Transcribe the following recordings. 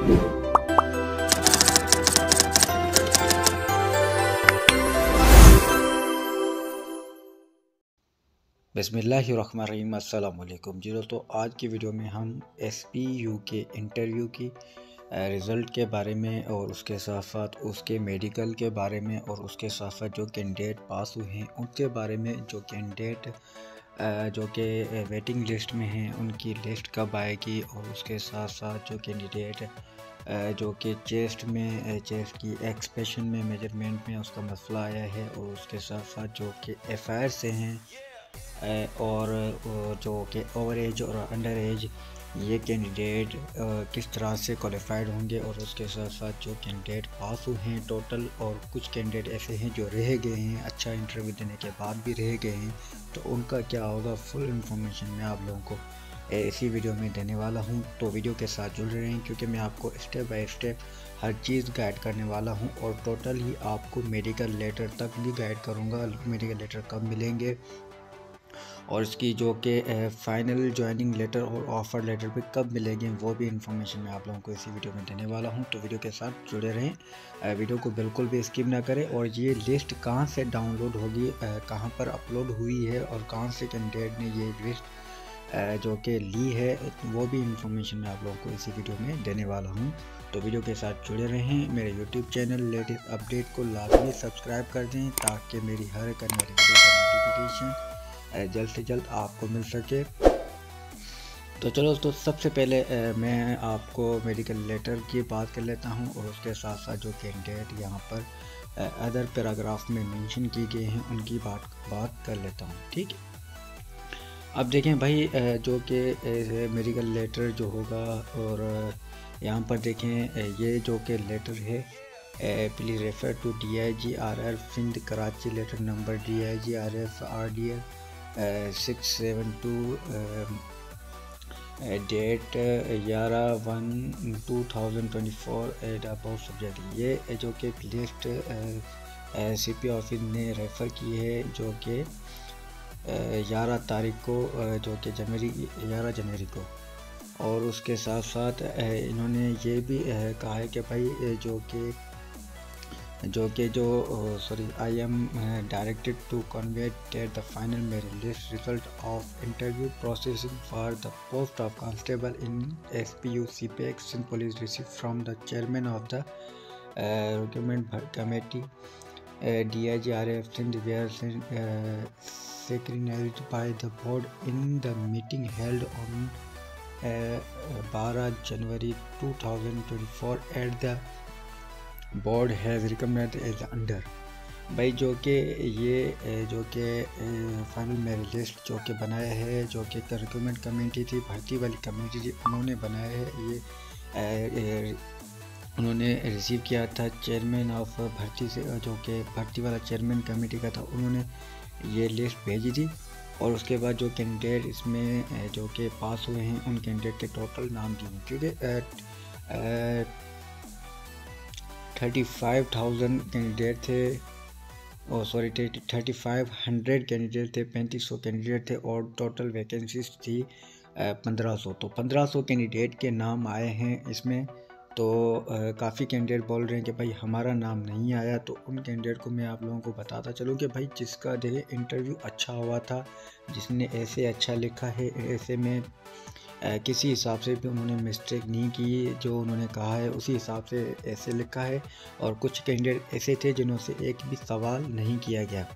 बिस्मिल्लाहिर्रहमानिर्रहीम। अस्सलाम वालेकुम जी दोस्तों, आज की वीडियो में हम SPU के इंटरव्यू की रिज़ल्ट के बारे में और उसके साथ साथ उसके मेडिकल के बारे में और उसके साथ साथ जो कैंडिडेट पास हुए हैं उनके बारे में, जो कैंडिडेट जो कि वेटिंग लिस्ट में हैं उनकी लिस्ट कब आएगी, और उसके साथ साथ जो कैंडिडेट जो कि चेस्ट की एक्सप्रेशन में मेजरमेंट में उसका मसला आया है, और उसके साथ साथ जो कि FIR से हैं और जो कि ओवर एज और अंडर एज ये कैंडिडेट किस तरह से क्वालिफाइड होंगे, और उसके साथ साथ जो कैंडिडेट पास हुए हैं टोटल, और कुछ कैंडिडेट ऐसे हैं जो रह गए हैं, अच्छा इंटरव्यू देने के बाद भी रह गए हैं, तो उनका क्या होगा, फुल इंफॉर्मेशन मैं आप लोगों को इसी वीडियो में देने वाला हूं। तो वीडियो के साथ जुड़ रहे हैं क्योंकि मैं आपको step by step her cheese guide करने वाला हूं, और टोटल ही आपको मेडिकल लेटर तक भी गाइड करूंगा, मेडिकल लेटर कब मिलेंगे और इसकी जो कि फाइनल ज्वाइनिंग लेटर और ऑफ़र लेटर भी कब मिलेंगे, वो भी इंफॉर्मेशन मैं आप लोगों को इसी वीडियो में देने वाला हूं। तो वीडियो के साथ जुड़े रहें, वीडियो को बिल्कुल भी स्किप ना करें। और ये लिस्ट कहां से डाउनलोड होगी, कहां पर अपलोड हुई है और कहां से कैंडिडेट ने ये लिस्ट जो कि ली है, वो भी इंफॉर्मेशन मैं आप लोगों को इसी वीडियो में देने वाला हूँ। तो वीडियो के साथ जुड़े रहें। मेरे यूट्यूब चैनल लेटेस्ट अपडेट को लाजमी सब्सक्राइब कर दें ताकि मेरी हर करने वाली वीडियो का नोटिफिकेशन जल्द से जल्द आपको मिल सके। तो चलो दोस्तों, सबसे पहले मैं आपको मेडिकल लेटर की बात कर लेता हूं, और उसके साथ साथ जो कैंडिडेट यहां पर अदर पैराग्राफ में मेंशन किए गए हैं उनकी बात कर लेता हूं, ठीक है। अब देखें भाई, जो कि मेडिकल लेटर जो होगा, और यहाँ पर देखें ये जो कि लेटर है, please refer to DIGRF Sindh Karachi letter number DIGRF RDL 672 date 11/1/2024 at about subject. ये जो कि लिस्ट CP ऑफिस ने रेफ़र की है, जो कि 11 तारीख को, जो कि 11 जनवरी को। और उसके साथ साथ इन्होंने ये भी कहा है कि भाई I am directed to convey that the final merit list result of interview processing for the post of constable in SPU CPX Sindh police receive from the chairman of the recruitment committee DIGRF Sindh where synchronized by the board in the meeting held on 12 January 2024 at the board has recommended as under। भाई जो कि ये जो कि final merit list जो कि बनाया है, जो कि रिक्रूटमेंट कमेटी थी, भर्ती वाली कमेटी थी, उन्होंने बनाया है। ये उन्होंने रिसीव किया था चेयरमैन ऑफ भर्ती से, जो कि भर्ती वाला चेयरमैन कमेटी का था, उन्होंने ये लिस्ट भेजी थी। और उसके बाद जो कैंडिडेट इसमें जो कि पास हुए हैं उन कैंडिडेट के टोटल नाम दिए हैं, क्योंकि 35,000 कैंडिडेट थे, 3500 कैंडिडेट थे, 3500 कैंडिडेट थे, और टोटल वैकेंसीज थी 1500। तो 1500 कैंडिडेट के नाम आए हैं इसमें। तो काफ़ी कैंडिडेट बोल रहे हैं कि भाई हमारा नाम नहीं आया। तो उन कैंडिडेट को मैं आप लोगों को बताता चलूँ कि भाई जिसका देखिए इंटरव्यू अच्छा हुआ था, जिसने ऐसे अच्छा लिखा है, ऐसे में किसी हिसाब से भी उन्होंने मिस्टेक नहीं की, जो उन्होंने कहा है उसी हिसाब से ऐसे लिखा है। और कुछ कैंडिडेट ऐसे थे जिन्हों से एक भी सवाल नहीं किया गया।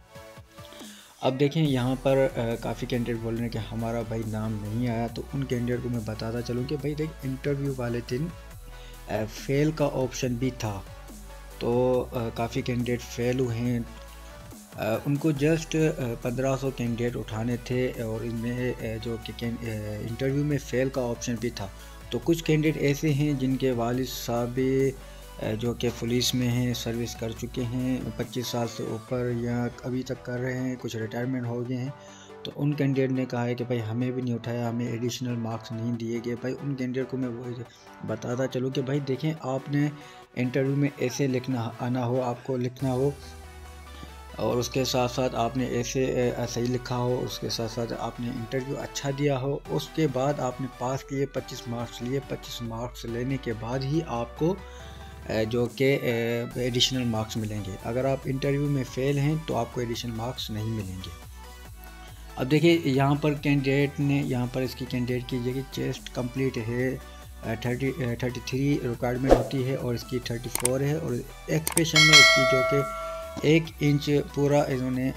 अब देखें यहाँ पर काफ़ी कैंडिडेट बोल रहे हैं कि हमारा भाई नाम नहीं आया। तो उन कैंडिडेट को मैं बताता चलूँ कि भाई देख, इंटरव्यू वाले दिन फेल का ऑप्शन भी था। तो काफ़ी कैंडिडेट फेल हुए हैं, उनको जस्ट 1500 कैंडिडेट उठाने थे, और इनमें जो कि इंटरव्यू में फेल का ऑप्शन भी था। तो कुछ कैंडिडेट ऐसे हैं जिनके वालिद साहब भी जो कि पुलिस में हैं, सर्विस कर चुके हैं 25 साल से ऊपर, या अभी तक कर रहे हैं, कुछ रिटायरमेंट हो गए हैं। तो उन कैंडिडेट ने कहा है कि भाई हमें भी नहीं उठाया, हमें एडिशनल मार्क्स नहीं दिए गए। भाई उन कैंडिडेट को मैं वो बताता चलूँ कि भाई देखें, आपने इंटरव्यू में ऐसे लिखना आना हो, आपको लिखना हो और उसके साथ साथ आपने ऐसे सही लिखा हो, उसके साथ साथ आपने इंटरव्यू अच्छा दिया हो, उसके बाद आपने पास किए 25 मार्क्स लिए। 25 मार्क्स लेने के बाद ही आपको जो कि एडिशनल मार्क्स मिलेंगे। अगर आप इंटरव्यू में फ़ेल हैं तो आपको एडिशनल मार्क्स नहीं मिलेंगे। अब देखिए यहाँ पर कैंडिडेट ने, यहाँ पर इसकी कैंडिडेट की जगह चेस्ट कंप्लीट है 33 रिक्वायरमेंट होती है और इसकी 34 है। और एक्सप्रेशन में इसकी जो कि 1 इंच पूरा इन्होंने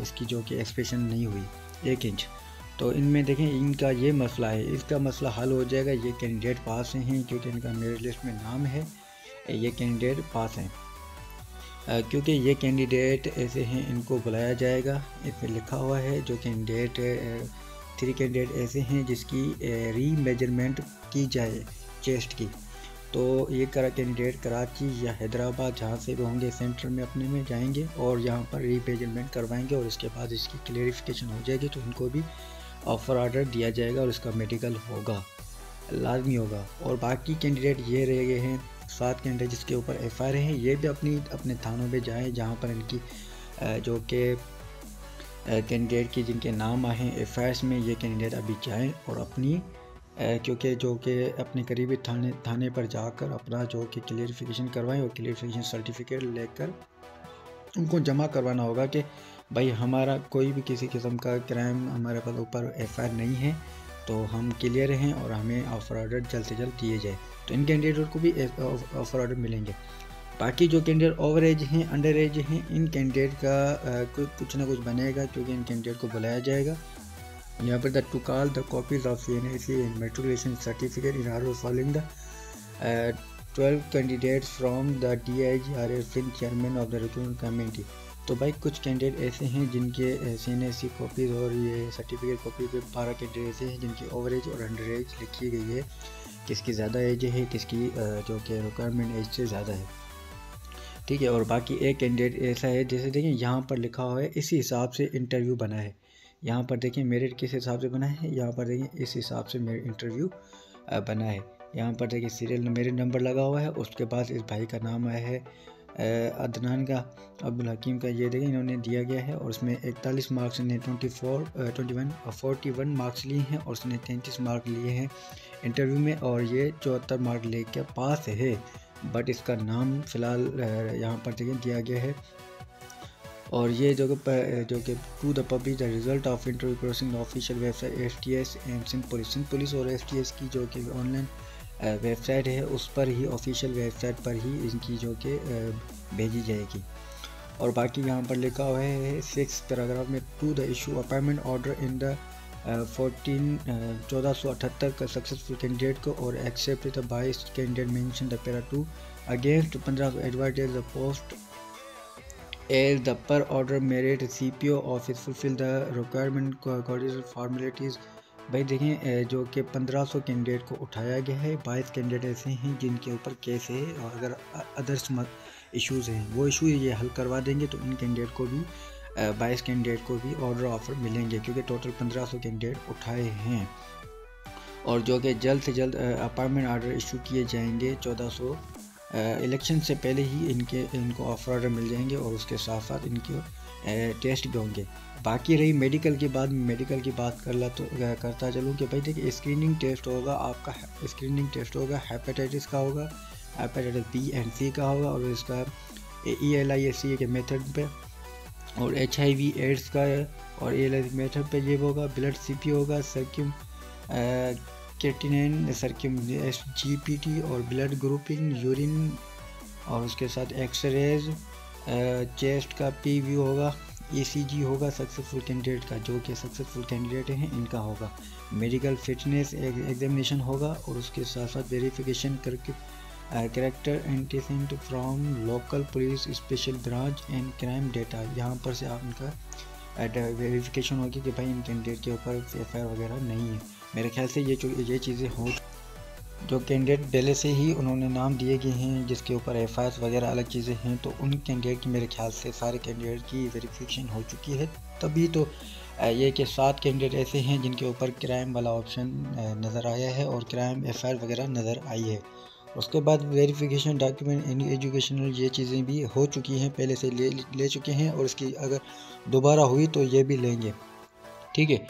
इसकी जो कि एक्सप्रेशन नहीं हुई 1 इंच। तो इनमें देखें इनका ये मसला है, इसका मसला हल हो जाएगा। ये कैंडिडेट पास हैं क्योंकि इनका मेरिट लिस्ट में नाम है, ये कैंडिडेट पास हैं। क्योंकि ये कैंडिडेट ऐसे हैं, इनको बुलाया जाएगा। इसमें लिखा हुआ है जो कैंडिडेट 3 कैंडिडेट ऐसे हैं जिसकी री मेजरमेंट की जाए चेस्ट की। तो ये कैंडिडेट कराची या हैदराबाद जहाँ से भी होंगे सेंटर में अपने में जाएंगे और यहाँ पर री मेजरमेंट करवाएंगे और इसके बाद इसकी क्लियरिफिकेशन हो जाएगी तो इनको भी ऑफ़र ऑर्डर दिया जाएगा और इसका मेडिकल होगा, लाजमी होगा। और बाकी कैंडिडेट ये रह गए हैं 7 कैंडिडेट जिसके ऊपर FIR है। ये भी अपने थानों पे जाएं जहाँ पर इनकी जो कि कैंडिडेट की जिनके नाम आए हैं FIRs में, ये कैंडिडेट अभी जाएं और अपनी क्योंकि जो कि अपने करीबी थाने पर जाकर अपना जो कि क्लियरिफिकेशन करवाएं और क्लियरिफिकेशन सर्टिफिकेट लेकर उनको जमा करवाना होगा कि भाई हमारा कोई भी किसी किस्म का क्राइम हमारे पास ऊपर FIR नहीं है, तो हम क्लियर हैं और हमें ऑफ़र ऑर्डर जल्द से जल्द दिए जाए। तो इन कैंडिडेट को भी ऑफ़र ऑर्डर मिलेंगे। बाकी जो कैंडिडेट ओवर एज हैं, अंडर एज हैं, इन कैंडिडेट का कुछ ना कुछ बनेगा क्योंकि इन कैंडिडेट को बुलाया जाएगा। यहाँ पर to call the copies of CNSE and matriculation certificate in order following the 12 candidates from the DIG RF chairman of the recruitment committee. तो भाई कुछ कैंडिडेट ऐसे हैं जिनके CNSE कॉपीज़ और ये सर्टिफिकेट कॉपी पे 12 कैंडिडेट ऐसे हैं जिनकी ओवर एज और अंडर एज लिखी गई है, किसकी ज़्यादा एज है, किसकी जो कि रिक्वायरमेंट एज से ज़्यादा है, ठीक है। और बाकी एक कैंडिडेट ऐसा है, जैसे देखें यहाँ पर लिखा हुआ है इसी हिसाब से इंटरव्यू बना है। यहाँ पर देखें मेरिट किस हिसाब से बना है, यहाँ पर देखें इस हिसाब से मेरा इंटरव्यू बना है। यहाँ पर देखिए सीरियल मेरिट नंबर लगा हुआ है, उसके बाद इस भाई का नाम आया है अदनान का, अब्दुल हकीम का, ये देखें इन्होंने दिया गया है। और उसमें 41 मार्क्स ने 41 मार्क्स लिए हैं और उसने 33 मार्क लिए हैं इंटरव्यू में और ये 74 मार्क लेकर पास है। बट इसका नाम फ़िलहाल यहाँ पर देखिए दिया गया है। और ये जो कि to the public the result of interview crossing the official website STS and Sindh police और STS की जो कि ऑनलाइन वेबसाइट है उस पर ही, ऑफिशियल वेबसाइट पर ही इनकी जो कि भेजी जाएगी। और बाकी यहाँ पर लिखा हुआ है 6 पैराग्राफ में to the issue appointment order in the 1478 का सक्सेसफुल कैंडिडेट को और accept the by candidate mention the para 2 against 15 advertise the post as the per order merit CPO office fulfill the requirement coordination formalities। भाई देखें जो कि 1500 candidate को उठाया गया है, 22 कैंडिडेट ऐसे हैं जिनके ऊपर केस है और अगर अदर्स इश्यूज़ हैं वो इशू ये हल करवा देंगे तो इन कैंडिडेट को भी 22 कैंडिडेट को भी ऑर्डर ऑफर मिलेंगे क्योंकि टोटल 1500 कैंडिडेट उठाए हैं। और जो कि जल्द से जल्द अपॉइंटमेंट ऑर्डर इशू किए जाएंगे 1400 इलेक्शन से पहले ही इनको ऑफर ऑर्डर मिल जाएंगे और उसके साथ साथ इनके टेस्ट भी होंगे। बाकी रही मेडिकल की बात, मेडिकल की बात करता चलूँ कि भाई देखिए स्क्रीनिंग टेस्ट होगा आपका, स्क्रीनिंग टेस्ट होगा हेपेटाइटिस का होगा, हेपेटाइटिस B एंड C का होगा और इसका ELISA के मेथड पे और HIV एड्स का और ELISA मेथड पे ये होगा। ब्लड CP होगा, सर्क्यूम क्रिएटिनिन, सर्क्यूम SGPT और ब्लड ग्रुपिंग, यूरिन और उसके साथ एक्सरेज, चेस्ट का PV होगा, ECG होगा सक्सेसफुल कैंडिडेट का, जो कि सक्सेसफुल कैंडिडेट हैं इनका होगा। मेडिकल फिटनेस एग्जामिनेशन होगा और उसके साथ साथ वेरिफिकेशन करके character antecedent from local police special branch and crime data, यहाँ पर से आप इनका वेरिफिकेशन होगी कि भाई इन कैंडिडेट के ऊपर FIR वगैरह नहीं है। मेरे ख्याल से ये चीज़ें हो, जो कैंडिडेट पहले से ही उन्होंने नाम दिए गए हैं जिसके ऊपर FIR वगैरह अलग चीज़ें हैं, तो उन कैंडिडेट की मेरे ख्याल से सारे कैंडिडेट की वेरिफिकेशन हो चुकी है। तभी तो ये कि 7 कैंडिडेट ऐसे हैं जिनके ऊपर क्राइम वाला ऑप्शन नज़र आया है और क्राइम FIR वगैरह नज़र आई है। उसके बाद वेरिफिकेशन डॉक्यूमेंट, एनी एजुकेशनल, ये चीज़ें भी हो चुकी हैं, पहले से ले चुके हैं, और इसकी अगर दोबारा हुई तो ये भी लेंगे। ठीक है,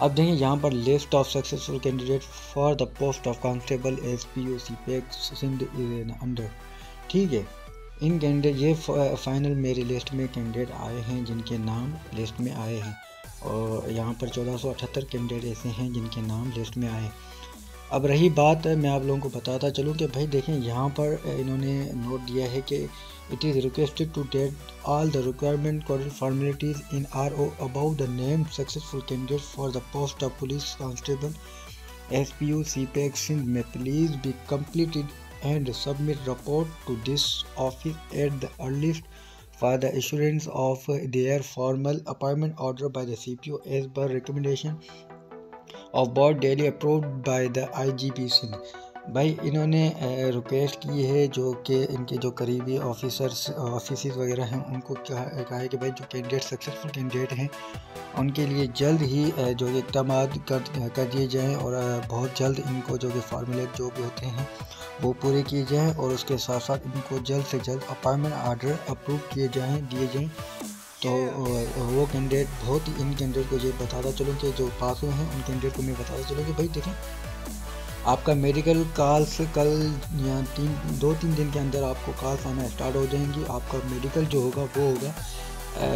अब देखें यहाँ पर list of successful candidate for the post of constable SPU CPEC Sindh under. ठीक है, इन कैंडिडेट ये फाइनल मेरी लिस्ट में कैंडिडेट आए हैं जिनके नाम लिस्ट में आए हैं, और यहाँ पर 1478 कैंडिडेट ऐसे हैं जिनके नाम लिस्ट में आए। अब रही बात, मैं आप लोगों को बताता चलूँ कि भाई देखें यहाँ पर इन्होंने नोट दिया है कि it is requested to date all the requirement formalities in RO about the name successful candidate for the post of police constable SPU CPEC Sindh में please be completed and submit report to this office at the earliest for the issuance of their formal appointment order by the CPO as per recommendation of board daily approved by the IGP Sindh. भाई इन्होंने request की है जो कि इनके जो करीबी officers वगैरह हैं उनको कहा है कि भाई जो कैंडिडेट सक्सेसफुल कैंडिडेट हैं उनके लिए जल्द ही जो इक़दाम कर दिए जाएँ, और बहुत जल्द इनको जो कि फार्मूलेट जो भी होते हैं वो पूरे किए जाएँ, और उसके साथ साथ इनको जल्द से जल्द अपॉइंटमेंट आर्डर अप्रूव दिए जाएँ। तो वो कैंडिडेट बहुत ही, इन कैंडिडेट को ये बताता चलूँ कि जो पास हुए हैं उन कैंडिडेट को मैं बताता चलूँ कि भाई देखें आपका मेडिकल कॉल्स कल या 2-3 दिन के अंदर आपको कॉल्स आना स्टार्ट हो जाएंगी। आपका मेडिकल जो होगा वो होगा,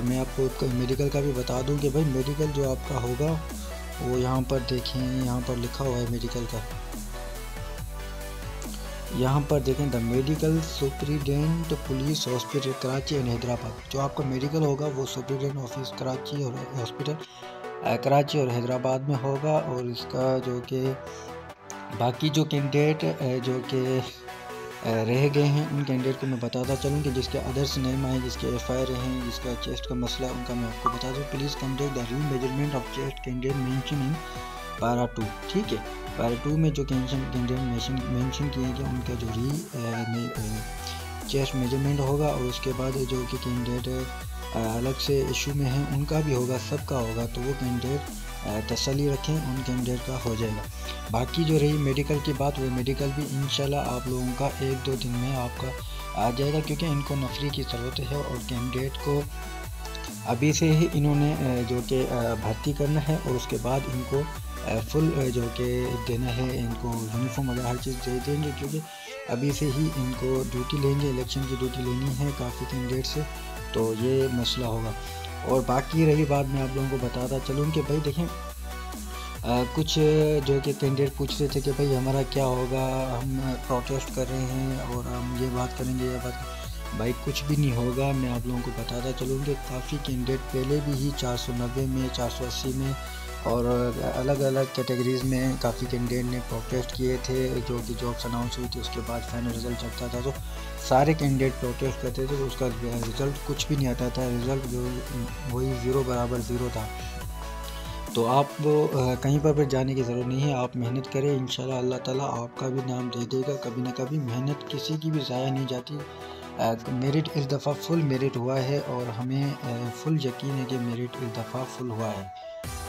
मैं आपको मेडिकल का भी बता दूं कि भाई मेडिकल जो आपका होगा वो यहाँ पर देखें, यहाँ पर लिखा हुआ है मेडिकल का, यहाँ पर देखें the medical superintendent police hospital Karachi and Hyderabad. जो आपका मेडिकल होगा वो सुप्रिटेंडेंट ऑफिस कराची और हॉस्पिटल कराची और हैदराबाद में होगा। और इसका जो कि बाकी जो कैंडिडेट जो कि रह गए हैं उन कैंडिडेट को मैं बताता चलूँ कि जिसके अदर्स नेम आए, जिसके FIR हैं, जिसका चेस्ट का मसला उनका मैं आपको बता दूँ। Please conduct the remeasurement of chest candidate mention in para 2। ठीक है, पैरा 2 में जो कैंडिडेट मेंशन किए गए उनका जो चेस्ट मेजरमेंट होगा, और उसके बाद जो कि कैंडिडेट अलग से इशू में हैं उनका भी होगा, सबका होगा। तो वो कैंडिडेट तसल्ली रखें, उन कैंडिडेट का हो जाएगा। बाकी जो रही मेडिकल की बात, वो मेडिकल भी इंशाल्लाह आप लोगों का 1-2 दिन में आपका आ जाएगा, क्योंकि इनको नफरी की ज़रूरत है, और कैंडिडेट को अभी से ही इन्होंने जो कि भर्ती करना है, और उसके बाद इनको फुल जो कि देना है, इनको यूनिफॉर्म वगैरह हर चीज़ दे देंगे, क्योंकि अभी से ही इनको ड्यूटी लेंगे, इलेक्शन की ड्यूटी लेनी है काफ़ी कैंडिडेट से, तो ये मसला होगा। और बाकी रही बात, मैं आप लोगों को बताता चलूँ कि भाई देखें कुछ जो कि कैंडिडेट पूछ रहे थे कि भाई हमारा क्या होगा, हम प्रोटेस्ट कर रहे हैं और हम ये बात करेंगे, ये बात, भाई कुछ भी नहीं होगा। मैं आप लोगों को बताता चलूँ कि काफ़ी कैंडिडेट पहले भी ही 490 में, 480 में और अलग अलग कैटेगरीज़ में काफ़ी कैंडिडेट ने प्रोटेस्ट किए थे। जो कि जॉब्स अनाउंस हुई थी उसके बाद फाइनल रिज़ल्ट चलता था तो सारे कैंडिडेट प्रोटेस्ट करते थे, तो उसका रिज़ल्ट कुछ भी नहीं आता था, रिज़ल्ट जो वही 0 बराबर 0 था। तो आप कहीं पर जाने की ज़रूरत नहीं है, आप मेहनत करें, इंशाल्लाह अल्लाह ताला आपका भी नाम दे देगा। कभी ना कभी मेहनत किसी की भी ज़ाया नहीं जाती। मेरिट इस दफ़ा फुल मेरिट हुआ है और हमें फुल यकीन है कि मेरिट इस दफ़ा फुल हुआ है।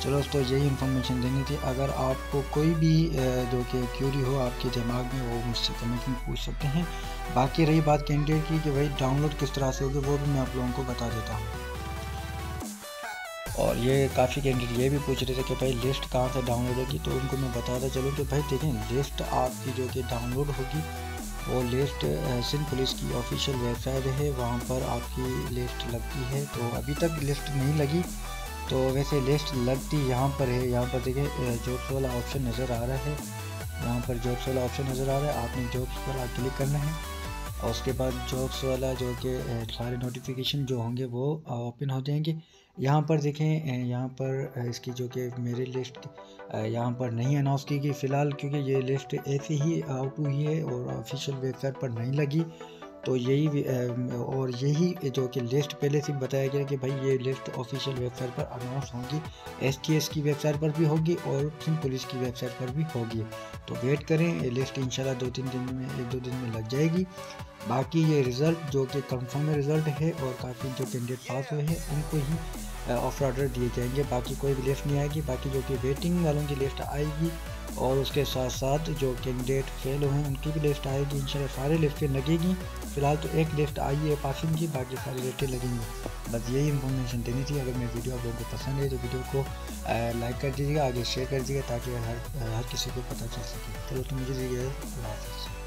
चलो दोस्तों, यही इन्फॉर्मेशन देनी थी। अगर आपको कोई भी जो कि क्यूरी हो आपके दिमाग में, वो मुझसे कमेंट में पूछ सकते हैं। बाकी रही बात कैंडिडेट की कि भाई डाउनलोड किस तरह से होगी, वो भी मैं आप लोगों को बता देता हूँ। और ये काफ़ी कैंडिडेट ये भी पूछ रहे थे कि भाई लिस्ट कहाँ से डाउनलोड होगी, तो उनको मैं बताता चलूँ कि भाई देखें, लिस्ट आपकी जो कि डाउनलोड होगी वो लिस्ट सिंध पुलिस की ऑफिशियल वेबसाइट है, वहाँ पर आपकी लिस्ट लगती है। तो अभी तक लिस्ट नहीं लगी, तो वैसे लिस्ट लगती यहाँ पर है। यहाँ पर देखिए जॉब्स वाला ऑप्शन नज़र आ रहा है, यहाँ पर जॉब्स वाला ऑप्शन नज़र आ रहा है, आपने जॉब्स पर क्लिक करना है और उसके बाद जॉब्स वाला जो कि सारे नोटिफिकेशन जो होंगे वो ओपन हो जाएंगे। यहाँ पर देखें, यहाँ पर इसकी जो कि मेरी लिस्ट यहाँ पर नहीं अनाउंस की गई फ़िलहाल, क्योंकि ये लिस्ट ऐसे ही आउट हुई है और ऑफिशियल वेबसाइट पर नहीं लगी। तो यही और यही जो कि लिस्ट पहले से बताया गया कि भाई ये लिस्ट ऑफिशियल वेबसाइट पर अनाउंस होगी, STS की वेबसाइट पर भी होगी और सिंध पुलिस की वेबसाइट पर भी होगी। तो वेट करें, ये लिस्ट इंशाल्लाह 2-3 दिन में, 1-2 दिन में लग जाएगी। बाकी ये रिज़ल्ट जो कि कंफर्म रिज़ल्ट है और काफ़ी जो कैंडिडेट पास हुए हैं उनको ही ऑफर ऑर्डर दिए जाएंगे, बाकी कोई भी लिस्ट नहीं आएगी। बाकी जो कि वेटिंग वालों की लिस्ट आएगी और उसके साथ साथ जो कैंडिडेट फेल हुए हैं उनकी भी लिस्ट आएगी इंशाल्लाह। सारी लिस्टें लगेगी। फ़िलहाल तो एक लिस्ट आई है पासिंग की, बाकी सारी लिस्टें लगेंगी। बस यही इन्फॉर्मेशन देनी थी। अगर मेरी वीडियो आप लोगों को पसंद है तो वीडियो को लाइक कर दीजिएगा, आगे शेयर कर दीजिएगा ताकि हर किसी को पता चल सके। चलो तो मुझे दीजिए, अल्लाह हाफ़िज़।